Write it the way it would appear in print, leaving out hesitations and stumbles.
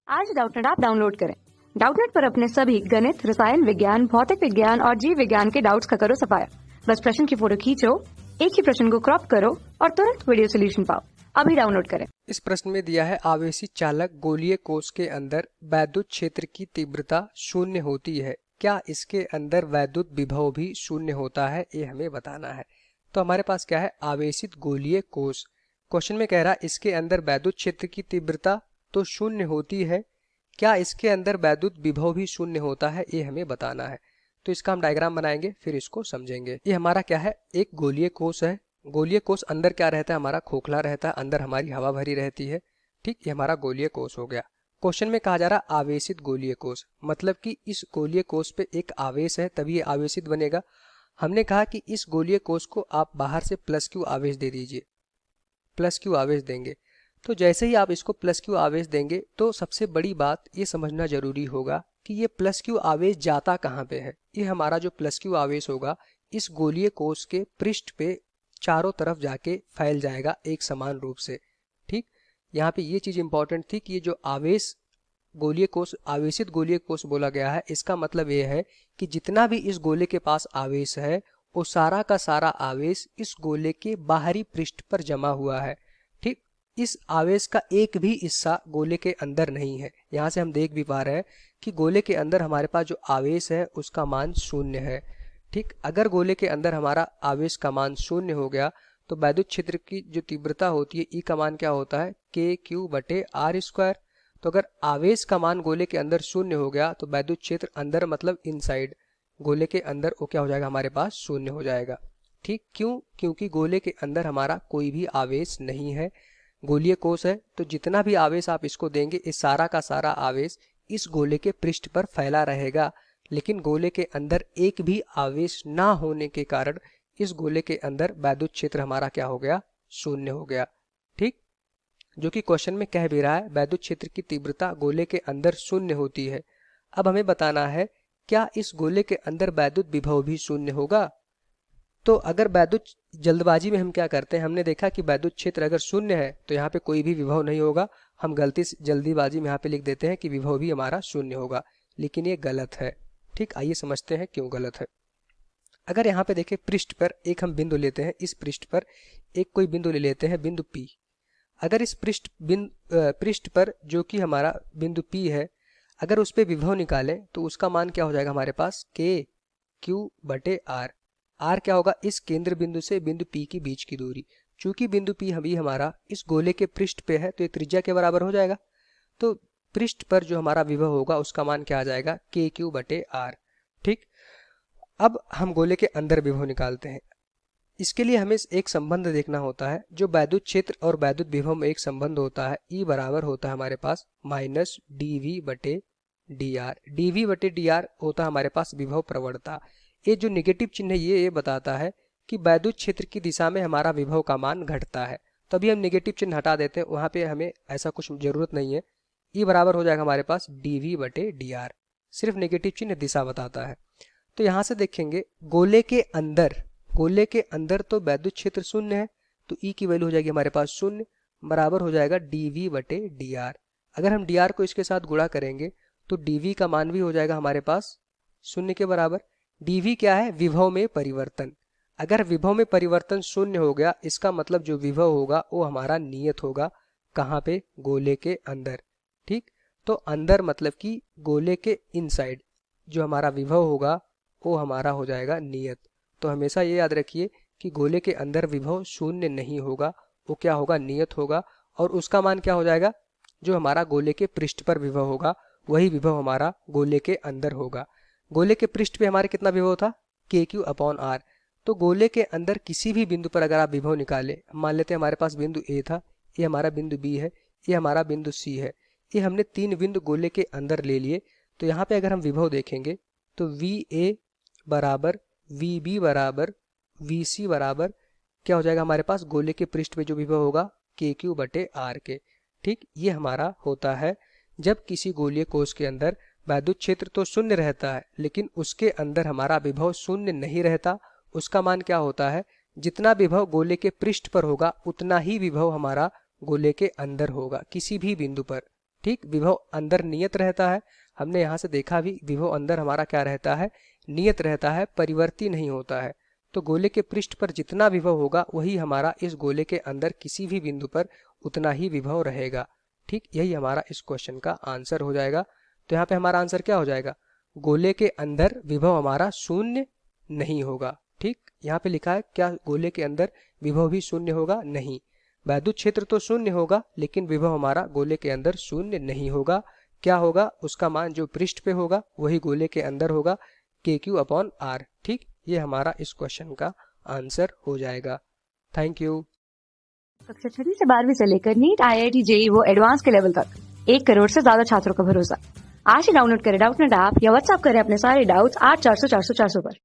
आज Doubtnut app download करें। Doubtnut पर अपने सभी गणित, रसायन विज्ञान, भौतिक विज्ञान और जीव विज्ञान के डाउट्स का करो सफाया। बस प्रश्न की फोटो खींचो, एक ही प्रश्न को क्रॉप करो और तुरंत वीडियो सोल्यूशन पाओ। अभी डाउनलोड करें। इस प्रश्न में दिया है आवेशी चालक गोलीय कोश के अंदर वैद्युत क्षेत्र की तीव्रता शून्य होती है, क्या इसके अंदर वैद्युत विभव भी शून्य होता है, ये हमें बताना है। तो हमारे पास क्या है, आवेशित गोलीय कोश। क्वेश्चन में कह रहा है इसके अंदर वैद्युत क्षेत्र की तीव्रता तो शून्य होती है, क्या इसके अंदर वैद्युत विभव भी शून्य होता है, ये हमें बताना है। तो इसका हम डायग्राम बनाएंगे, फिर इसको समझेंगे। ये हमारा क्या है, एक गोलीय कोश है। गोलीय कोश अंदर क्या रहता है, हमारा खोखला रहता है, अंदर हमारी हवा भरी रहती है। ठीक, ये हमारा गोलीय कोश हो गया। क्वेश्चन में कहा जा रहा है आवेशित गोलीय कोश, मतलब कि इस गोलीय कोश पे एक आवेश है तभी ये आवेशित बनेगा। हमने कहा कि इस गोलीय कोश को आप बाहर से प्लस क्यू आवेश दे दीजिए, प्लस क्यू आवेश देंगे। तो जैसे ही आप इसको प्लस क्यू आवेश देंगे तो सबसे बड़ी बात ये समझना जरूरी होगा कि ये प्लस क्यू आवेश जाता कहाँ पे है। ये हमारा जो प्लस क्यू आवेश होगा इस गोलीय कोश के पृष्ठ पे चारों तरफ जाके फैल जाएगा एक समान रूप से। ठीक, यहाँ पे ये चीज इंपॉर्टेंट थी कि ये जो आवेश गोलीय कोश, आवेशित गोलीय कोश बोला गया है, इसका मतलब ये है कि जितना भी इस गोले के पास आवेश है वो सारा का सारा आवेश इस गोले के बाहरी पृष्ठ पर जमा हुआ है। ठीक, इस आवेश का एक भी हिस्सा गोले के अंदर नहीं है। यहाँ से हम देख भी पा रहे हैं कि गोले के अंदर हमारे पास जो आवेश है उसका मान शून्य है। ठीक, अगर गोले के अंदर हमारा आवेश का मान शून्य हो गया तो वैद्युत क्षेत्र की जो तीव्रता होती है, ई का मान क्या होता है, के क्यू बटे आर स्क्वायर। तो अगर आवेश का मान गोले के अंदर शून्य हो गया तो वैद्युत क्षेत्र अंदर मतलब इनसाइड गोले के अंदर वो क्या हो जाएगा, हमारे पास शून्य हो जाएगा। ठीक, क्यों, क्योंकि गोले के अंदर हमारा कोई भी आवेश नहीं है, गोलीय कोश है। तो जितना भी आवेश आप इसको देंगे इस सारा का सारा आवेश इस गोले के पृष्ठ पर फैला रहेगा, लेकिन गोले के अंदर एक भी आवेश ना होने के कारण इस गोले के अंदर वैद्युत क्षेत्र हमारा क्या हो गया, शून्य हो गया। ठीक, जो कि क्वेश्चन में कह भी रहा है वैद्युत क्षेत्र की तीव्रता गोले के अंदर शून्य होती है। अब हमें बताना है क्या इस गोले के अंदर वैद्युत विभव भी शून्य होगा। तो अगर वैद्युत, जल्दबाजी में हम क्या करते हैं, हमने देखा कि वैद्युत क्षेत्र अगर शून्य है तो यहाँ पे कोई भी विभव नहीं होगा। हम गलती से जल्दीबाजी में यहाँ पे लिख देते हैं कि विभव भी हमारा शून्य होगा, लेकिन ये गलत है। ठीक, आइए समझते हैं क्यों गलत है। अगर यहाँ पे देखें पृष्ठ पर एक हम बिंदु लेते हैं, इस पृष्ठ पर एक कोई बिंदु ले लेते हैं, बिंदु P। अगर इस पृष्ठ पर जो कि हमारा बिंदु P है, अगर उस पर विभव निकालें तो उसका मान क्या हो जाएगा हमारे पास, के क्यू बटे आर। आर क्या होगा, इस केंद्र बिंदु से बिंदु P की बीच की दूरी। चूंकि बिंदु P अभी हमारा इस गोले के पृष्ठ पे है तो ये त्रिज्या के बराबर हो जाएगा। तो पृष्ठ पर जो हमारा विभव होगा उसका मान क्या आ जाएगा, के क्यू बटे आर। ठीक, अब हम गोले के अंदर विभव निकालते हैं। इसके लिए हमें एक संबंध देखना होता है, जो वैद्युत क्षेत्र और वैद्युत विभव में एक संबंध होता है। E बराबर होता है हमारे पास माइनस डी बटे डी आर। डी बटे डी आर होता है हमारे पास विभव प्रवणता। ये जो निगेटिव चिन्ह है ये बताता है कि वैद्युत क्षेत्र की दिशा में हमारा विभव का मान घटता है। तभी हम निगेटिव चिन्ह हटा देते हैं, वहां पे हमें ऐसा कुछ जरूरत नहीं है। E बराबर हो जाएगा हमारे पास डी बटे डी आर, सिर्फ निगेटिव चिन्ह दिशा बताता है। तो यहाँ से देखेंगे गोले के अंदर तो वैद्युत क्षेत्र शून्य है, तो E की वैल्यू हो जाएगी हमारे पास शून्य, बराबर हो जाएगा dV बटे dr। अगर हम dr को इसके साथ गुणा करेंगे तो dV का मान भी हो जाएगा हमारे पास शून्य के बराबर। dV क्या है, विभव में परिवर्तन। अगर विभव में परिवर्तन शून्य हो गया, इसका मतलब जो विभव होगा वो हमारा नियत होगा। कहाँ पे, गोले के अंदर। ठीक, तो अंदर मतलब कि गोले के इनसाइड जो हमारा विभव होगा वो हमारा हो जाएगा नियत। तो हमेशा ये याद रखिए कि गोले के अंदर विभव शून्य नहीं होगा, वो क्या होगा, नियत होगा। और उसका मान क्या हो जाएगा, जो हमारा गोले के पृष्ठ पर विभव होगा वही विभव हमारा गोले के अंदर होगा। गोले के पृष्ठ पे हमारे कितना विभव था, के क्यू अपॉन आर। तो गोले के अंदर किसी भी बिंदु पर अगर आप विभव निकाले, मान लेते हैं हमारे पास बिंदु ए था, ये हमारा बिंदु बी है, ये हमारा बिंदु सी है, ये हमने 3 बिंदु गोले के अंदर ले लिए। तो यहाँ पे अगर हम विभव देखेंगे तो वी ए बराबर VB बराबर VC बराबर क्या हो जाएगा हमारे पास, गोले के पृष्ठ पे जो विभव होगा के क्यू बटे आर के। ठीक, ये हमारा होता है जब किसी गोलीय कोश के अंदर वैद्युत क्षेत्र तो शून्य रहता है लेकिन उसके अंदर हमारा विभव शून्य नहीं रहता। उसका मान क्या होता है, जितना विभव गोले के पृष्ठ पर होगा उतना ही विभव हमारा गोले के अंदर होगा किसी भी बिंदु पर। ठीक, विभव अंदर नियत रहता है, हमने यहाँ से देखा भी, विभव अंदर हमारा क्या रहता है, नियत रहता है, परिवर्ती नहीं होता है। तो गोले के पृष्ठ पर जितना विभव होगा वही हमारा इस गोले के अंदर किसी भी बिंदु पर उतना ही विभव रहेगा। ठीक, यही हमारा इस क्वेश्चन का आंसर हो जाएगा। तो यहाँ पे हमारा आंसर क्या हो जाएगा, गोले के अंदर विभव हमारा शून्य नहीं होगा। ठीक, यहाँ पे लिखा है क्या गोले के अंदर विभव भी शून्य होगा, नहीं। वैद्युत क्षेत्र तो शून्य होगा लेकिन विभव हमारा गोले के अंदर शून्य नहीं होगा। क्या होगा, उसका मान जो पृष्ठ पे होगा वही गोले के अंदर होगा, KQ/R। ठीक, ये हमारा इस क्वेश्चन का आंसर हो जाएगा। Thank you. कक्षा 6 से 12वीं से लेकर नीट, IIT, JEE वो एडवांस के लेवल तक 1 करोड़ से ज्यादा छात्रों का भरोसा। आज ही डाउनलोड करें डाउटनेट ऐप या व्हाट्सएप करें अपने सारे डाउट्स 8400 400 400 पर।